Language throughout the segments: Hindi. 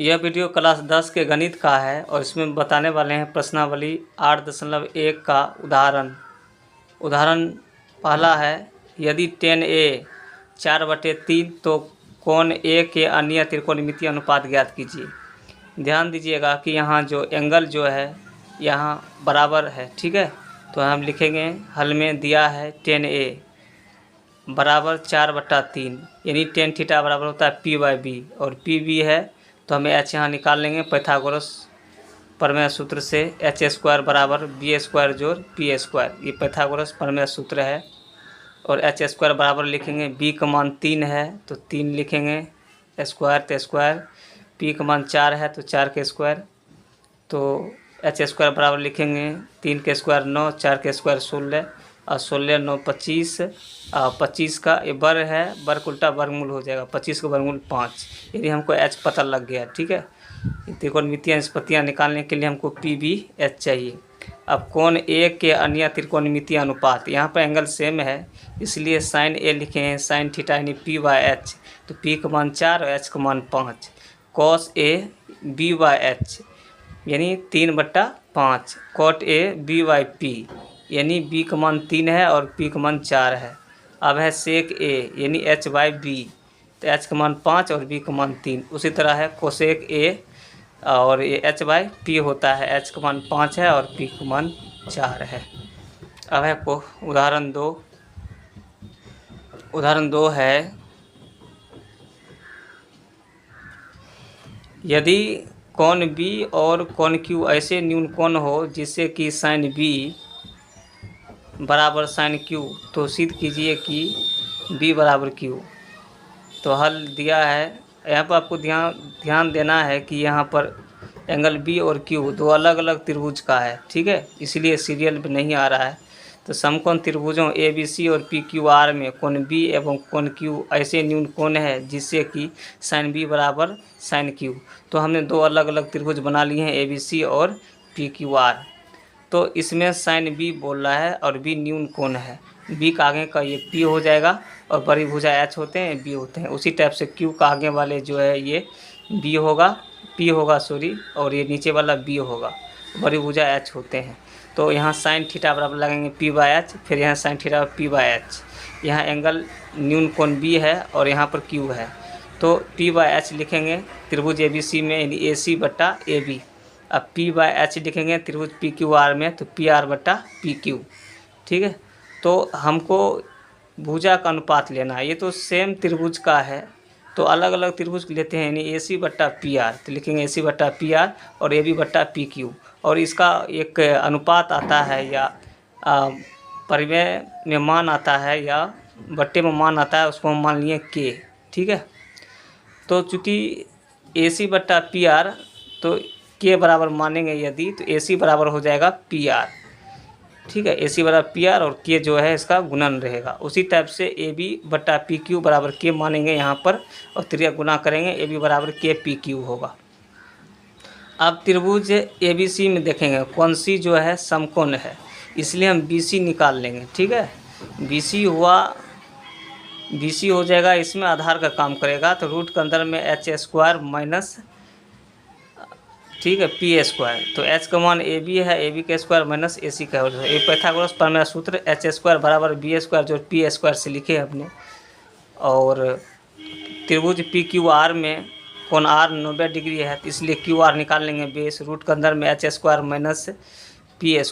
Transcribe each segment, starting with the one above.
यह वीडियो क्लास 10 के गणित का है और इसमें बताने वाले हैं प्रश्नावली 8.1 का उदाहरण पहला है, यदि tan A 4/3 तो कोण A के अन्य त्रिकोणमितीय अनुपात ज्ञात कीजिए। ध्यान दीजिएगा कि यहाँ जो एंगल जो है यहाँ बराबर है, ठीक है। तो हम लिखेंगे हल में दिया है tan A बराबर 4/3 यानी tan थीटा बराबर होता है P/B और PB है तो हमें h यहाँ निकाल लेंगे पाइथागोरस प्रमेय सूत्र से। h² बराबर b² जोड़ p², ये पाइथागोरस प्रमेय सूत्र है। और h² बराबर लिखेंगे b का मान 3 है तो 3 लिखेंगे, स्क्वायर तो स्क्वायर, p का मान 4 है तो 4 के स्क्वायर, तो h² बराबर लिखेंगे 3 के स्क्वायर 9, 4 के स्क्वायर 16 और 16 9 25, 25 का ये वर्ग है, वर्ग उल्टा वर्गमूल हो जाएगा, 25 का वर्गमूल 5। यदि हमको h पता लग गया, ठीक है। त्रिकोणमितीय निष्पत्तियाँ निकालने के लिए हमको PBH चाहिए। अब कोण A के अन्य त्रिकोणमितीय अनुपात, यहाँ पर एंगल सेम है इसलिए sin A लिखे हैं sin थीटा यानी P/H, तो P का मान 4 और H का मान 5, cos A B/H यानी 3/5, cot A B/P यानी B का मान 3 है और P का मान 4 है। अब है sec A यानी H/B, तो H का मान 5 और B का मान 3। उसी तरह है cosec A और ये H/P होता है, H का मान 5 है और P का मान 4 है। अब है उदाहरण 2 है, यदि कोण B और कोण Q ऐसे न्यून कोण हो जिससे कि sin B बराबर sin Q, तो सिद्ध कीजिए कि B बराबर Q। तो हल दिया है, यहाँ पर आपको ध्यान देना है कि यहाँ पर एंगल B और Q दो अलग अलग त्रिभुज का है, ठीक है, इसलिए सीरियल में नहीं आ रहा है। तो समकोण त्रिभुजों ABC और PQR में कोण B एवं कोण Q ऐसे न्यून कोण है जिससे कि sin B बराबर sin Q। तो हमने दो अलग अलग त्रिभुज बना लिए हैं ABC और PQR। तो इसमें sin B बोल रहा है और B न्यून कोण है, B का आगे का ये P हो जाएगा और बड़ी भुजा H होते हैं B होते हैं। उसी टाइप से Q का आगे वाले जो है ये B होगा, P होगा सॉरी, और ये नीचे वाला B होगा, बड़ी भुजा H होते हैं। तो यहाँ sin थीटा बराबर लगेंगे P/H, फिर यहाँ sin थीटा P/H। यहाँ एंगल न्यून कोण B है और यहाँ पर Q है तो P/H लिखेंगे त्रिभुज ABC में यानी AC/AB। अब P/H लिखेंगे त्रिभुज PQR में तो PR/PQ, ठीक है। तो हमको भुजा का अनुपात लेना है, ये तो सेम त्रिभुज का है तो अलग अलग त्रिभुज लेते हैं यानी AC/PR, तो लिखेंगे AC/PR और AB/PQ। और इसका एक अनुपात आता है या परिमेय में मान आता है या बट्टे में मान आता है, उसको हम मान लिए K, ठीक है। तो चूँकि AC/PR तो K बराबर मानेंगे यदि, तो AC बराबर हो जाएगा PR, ठीक है। AC बराबर PR और K जो है इसका गुणन रहेगा। उसी टाइप से AB/PQ बराबर K मानेंगे यहाँ पर और त्रिज्या गुना करेंगे, AB बराबर KPQ होगा। अब त्रिभुज ABC में देखेंगे कौन सी जो है समकोण है, इसलिए हम BC निकाल लेंगे, ठीक है। BC हो जाएगा, इसमें आधार का काम करेगा तो रूट के अंदर में h² माइनस, ठीक है, P²। तो H का मान AB है, AB का स्क्वायर माइनस AC का है। ये पाइथागोरस प्रमेय सूत्र h² बराबर B² जो P² से लिखे अपने। और त्रिभुज PQR में कोण R 90 डिग्री है तो इसलिए QR निकाल लेंगे बेस, रूट के अंदर में h² माइनस P²,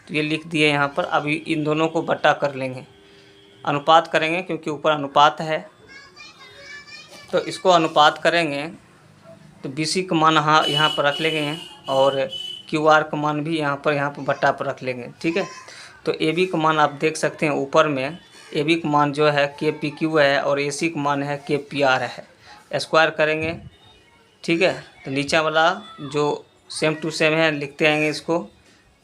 तो ये लिख दिए यहाँ पर। अभी इन दोनों को बट्टा कर लेंगे, अनुपात करेंगे क्योंकि ऊपर अनुपात है तो इसको अनुपात करेंगे तो BC का मान यहाँ पर रख लेंगे और QR का मान भी यहाँ पर बट्टा पर रख लेंगे, ठीक है। तो AB का मान आप देख सकते हैं ऊपर में, AB का मान जो है KPQ है और AC का मान है KPR है, स्क्वायर करेंगे, ठीक है। तो नीचे वाला जो सेम टू सेम है लिखते आएंगे इसको,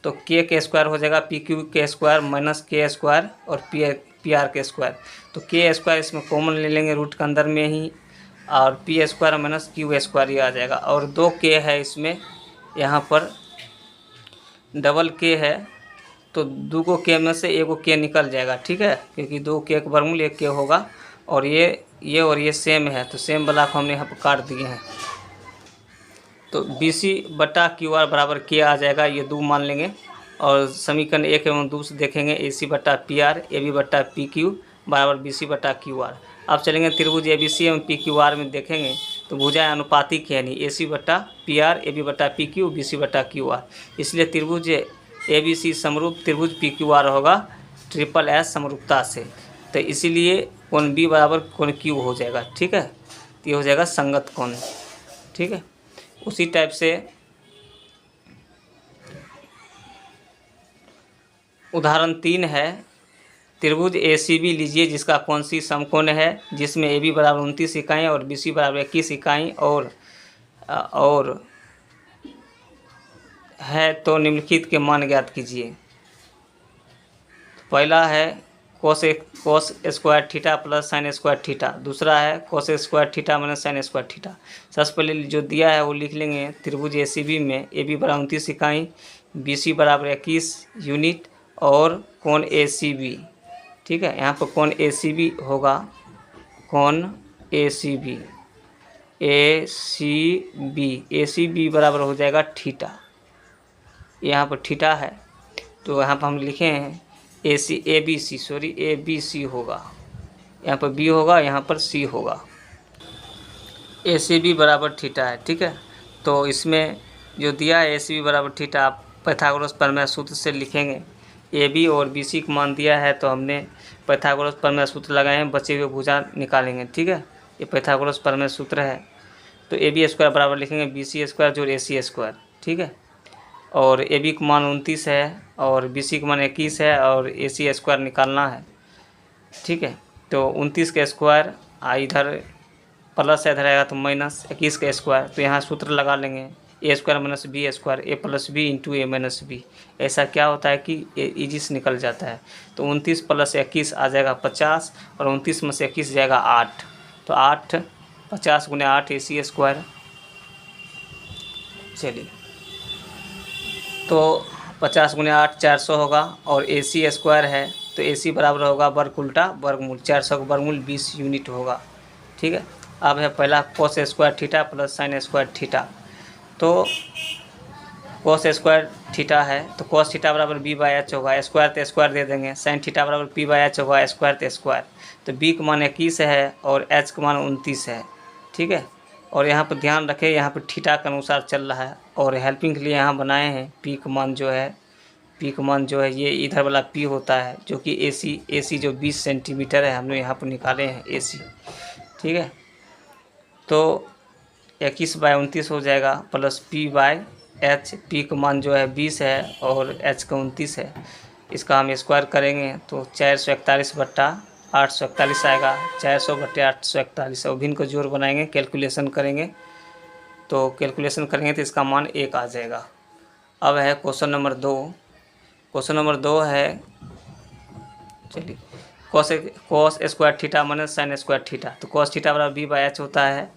तो K के स्क्वायर हो जाएगा PQ के स्क्वायर माइनस K² और PR के स्क्वायर। तो K² इसमें कॉमन ले लेंगे रूट के अंदर में ही और P² माइनस Q² ये आ जाएगा। और 2 K है इसमें, यहाँ पर डबल K है तो 2 K में से 1 K निकल जाएगा, ठीक है, क्योंकि 2 K का वर्गमूल 1 K होगा। और ये और ये सेम है तो सेम वाला को हमने यहाँ पर काट दिए हैं। तो BC/QR बराबर K आ जाएगा, ये 2 मान लेंगे। और समीकरण 1 एवं 2 से देखेंगे AC/PR AB/PQ बराबर BC/QR। अब चलेंगे त्रिभुज ABC एवं PQR में देखेंगे तो भुजाएं अनुपातिक है, नहीं AC/PR AB/PQ BC/QR, इसलिए त्रिभुज ABC समरूप त्रिभुज PQR होगा SSS समरूपता से। तो इसीलिए कोण B बराबर कोण Q हो जाएगा। ठीक है, तो ये हो जाएगा संगत कोण। ठीक है, उसी टाइप से उदाहरण 3 है, त्रिभुज ACB लीजिए जिसका कोण C समकोण है, जिसमें AB बराबर 29 इकाई और BC बराबर 21 इकाई और है, तो निम्नलिखित के मान ज्ञात कीजिए। पहला है cos square theta plus sine square theta, दूसरा है cos square theta minus sine square theta. सबसे पहले जो दिया है वो लिख लेंगे। त्रिभुज ACB में AB बराबर 29 इकाई, BC बराबर 21 यूनिट और कोण ACB। ठीक है, यहाँ पर कोण ACB होगा, कोण ACB बराबर हो जाएगा थीटा। यहाँ पर थीटा है तो यहाँ पर हम लिखे हैं ABC होगा, यहाँ पर B होगा, यहाँ पर C होगा। ACB बराबर थीटा है। ठीक है, तो इसमें जो दिया है ACB बराबर थीटा, आप पाइथागोरस प्रमेय सूत्र से लिखेंगे। AB और BC का मान दिया है तो हमने पाइथागोरस प्रमेय सूत्र लगाए हैं, बचे हुए भुजा निकालेंगे। ठीक है, ये पाइथागोरस प्रमेय सूत्र है। तो AB स्क्वायर बराबर लिखेंगे BC स्क्वायर जोड़ AC स्क्वायर। ठीक है, और AB का मान 29 है और BC का मान 21 है और AC स्क्वायर निकालना है। ठीक है, तो 29 का स्क्वायर इधर प्लस है, इधर आएगा तो माइनस 21 का स्क्वायर, तो यहाँ सूत्र लगा लेंगे A square minus B square, A plus B into A minus B। ऐसा क्या होता है कि ईजी से निकल जाता है। तो 29 प्लस 21 आ जाएगा 50 और 29 में से 21 जाएगा 8, तो 8 50 गुने 8 AC स्क्वायर। चलिए, तो 50 गुने 8 400 होगा और AC स्क्वायर है तो AC बराबर होगा वर्ग उल्टा वर्गमूल, 400 का वर्गमूल 20 यूनिट होगा। ठीक है, अब है पहला cos square theta plus sine square theta. तो cos स्क्वायर थीटा है तो cos थीटा बराबर B/H होगा, स्क्वायर तो स्क्वायर दे देंगे। साइन थीटा बराबर P/H होगा, स्क्वायर तो स्क्वायर। तो B का मान 21 है और H का मान 29 है। ठीक है, और यहाँ पर ध्यान रखें, यहाँ पर थीटा के अनुसार चल रहा है और हेल्पिंग के लिए यहाँ बनाए हैं। P का मान जो है ये इधर वाला P होता है, जो कि AC जो 20 सेंटीमीटर है हमने यहाँ पर निकाले हैं AC। ठीक है, तो 21/29 हो जाएगा प्लस P/H। P का मान जो है 20 है और H का 29 है, इसका हम स्क्वायर करेंगे तो 441/841 आएगा, 400/841। और भिन्न को जोड़ बनाएंगे, कैलकुलेशन करेंगे तो इसका मान 1 आ जाएगा। अब है क्वेश्चन नंबर 2। क्वेश्चन नंबर 2 है, चलिए, cos square theta minus sine square theta. तो cos थीटा बराबर B/H होता है,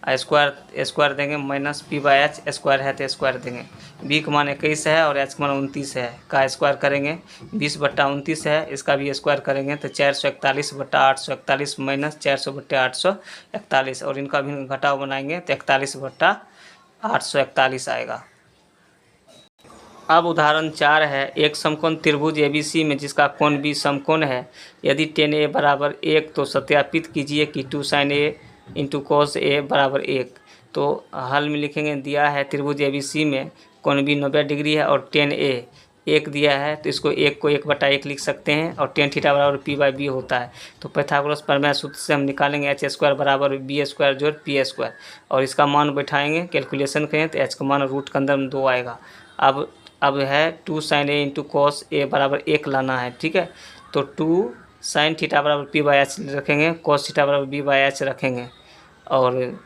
स्क्वायर देंगे माइनस P/H, स्क्वायर है तो स्क्वायर देंगे। B का मान 21 है और H का मान 29 है, का स्क्वायर करेंगे 20/29 है, इसका भी स्क्वायर करेंगे तो 441/841 माइनस 400/841 और इनका भी घटाव बनाएंगे तो 41/841 आएगा। अब उदाहरण 4 है, एक समकोण त्रिभुज ABC में जिसका कोण B समकोण है, यदि tan A बराबर 1 तो सत्यापित कीजिए कि 2 sin A into cos A बराबर 1। तो हल में लिखेंगे, दिया है त्रिभुज ABC में कोण B 90 डिग्री है और tan A 1 दिया है, तो इसको 1 को 1/1 लिख सकते हैं और tan थीटा बराबर P/B होता है। तो पाइथागोरस प्रमेय सूत्र से हम निकालेंगे H स्क्वायर बराबर B स्क्वायर जोड़ P स्क्वायर और इसका मान बैठाएंगे, कैलकुलेशन करें तो H का मान रूट के अंदर में 2 आएगा। अब है 2 sin A into cos A बराबर 1 लाना है। ठीक है, तो 2 sin थीटा बराबर P/H रखेंगे, cos थीटा बराबर B/H रखेंगे और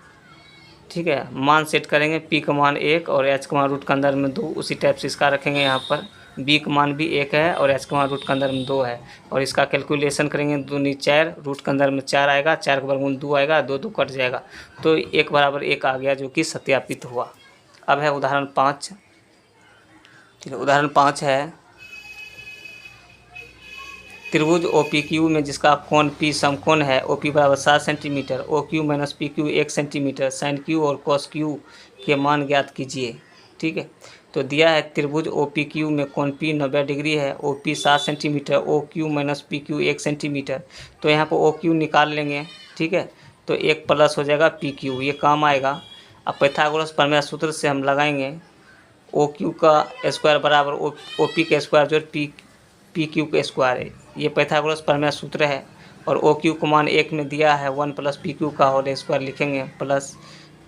ठीक है, मान सेट करेंगे। P का मान 1 और H का मान रूट के अंदर में 2, उसी टाइप से इसका रखेंगे। यहाँ पर B का मान भी 1 है और H का मान रूट के अंदर में 2 है और इसका कैलकुलेशन करेंगे, 2 × 4, रूट के अंदर में 4 आएगा, 4 का वर्गमूल 2 आएगा, 2 कट जाएगा तो 1 बराबर 1 आ गया, जो कि सत्यापित हुआ। अब है उदाहरण 5। ठीक है, उदाहरण 5 है, त्रिभुज OPQ में जिसका कोण P समकोण है, OP बराबर 7 centimetre, OQ minus PQ 1 centimetre, sine Q और कॉस Q के मान ज्ञात कीजिए। ठीक है, तो दिया है त्रिभुज OPQ में कोण P 90 डिग्री है, OP 7 centimetre, OQ minus PQ 1 centimetre. तो यहाँ पर OQ निकाल लेंगे। ठीक है, तो 1 प्लस हो जाएगा PQ, ये काम आएगा। अब पाइथागोरस प्रमेय सूत्र से हम लगाएंगे OQ का स्क्वायर बराबर OP का स्क्वायर जो PQ का स्क्वायर है। ये पाइथागोरस प्रमेय सूत्र है। और OQ को मान 1 में दिया है 1 प्लस PQ का होल स्क्वायर लिखेंगे, प्लस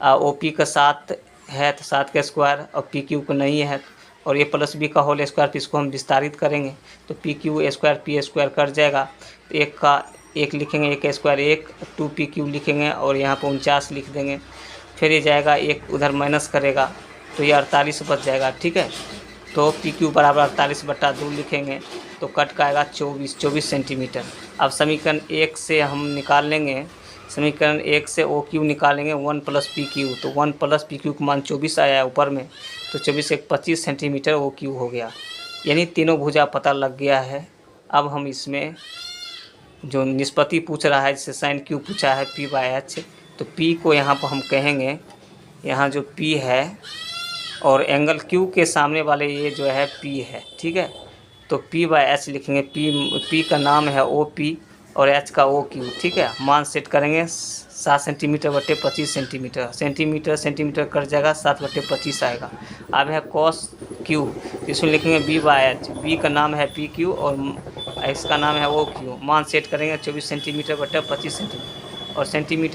OP का 7 है तो 7 का स्क्वायर, और PQ को नहीं है और ये प्लस B का होल स्क्वायर, इसको हम विस्तारित करेंगे तो PQ square P square cut जाएगा। तो 1 का 1 लिखेंगे, 1 का स्क्वायर 1, 2PQ लिखेंगे और यहाँ पर 49 लिख देंगे। फिर ये जाएगा 1 उधर माइनस करेगा तो ये 48 बच जाएगा। ठीक है, तो PQ बराबर 48/2 लिखेंगे तो कट का आएगा 24 सेंटीमीटर। अब समीकरण 1 से हम निकाल लेंगे, समीकरण 1 से OQ निकालेंगे 1 प्लस PQ, तो 1 प्लस PQ का मान 24 आया है ऊपर में, तो 24 1 25 सेंटीमीटर OQ हो गया। यानी तीनों भुजा पता लग गया है। अब हम इसमें जो निष्पत्ति पूछ रहा है, जैसे साइन Q पूछा है P/H, तो P को यहाँ पर हम कहेंगे, यहाँ जो P है और एंगल Q के सामने वाले ये जो है P है। ठीक है, तो P/H लिखेंगे। P का नाम है OP और H का OQ। ठीक है, मान सेट करेंगे 7 सेंटीमीटर बटे 25 सेंटीमीटर, सेंटीमीटर कट जाएगा, 7/25 आएगा। अब है कॉस Q, इसमें लिखेंगे B/H। B का नाम है PQ और इसका नाम है OQ। मान सेट करेंगे 24 सेंटीमीटर बटे 25 सेंटीमीटर, और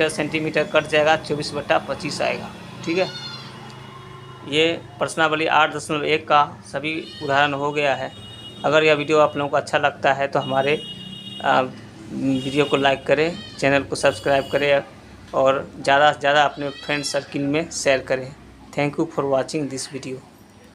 सेंटीमीटर कट जाएगा, 24/25 आएगा। ठीक है, ये प्रश्नावली 8.1 का सभी उदाहरण हो गया है। अगर यह वीडियो आप लोगों को अच्छा लगता है तो हमारे वीडियो को लाइक करें, चैनल को सब्सक्राइब करें और ज़्यादा से ज़्यादा अपने फ्रेंड सर्किल में शेयर करें। Thank you for watching this video.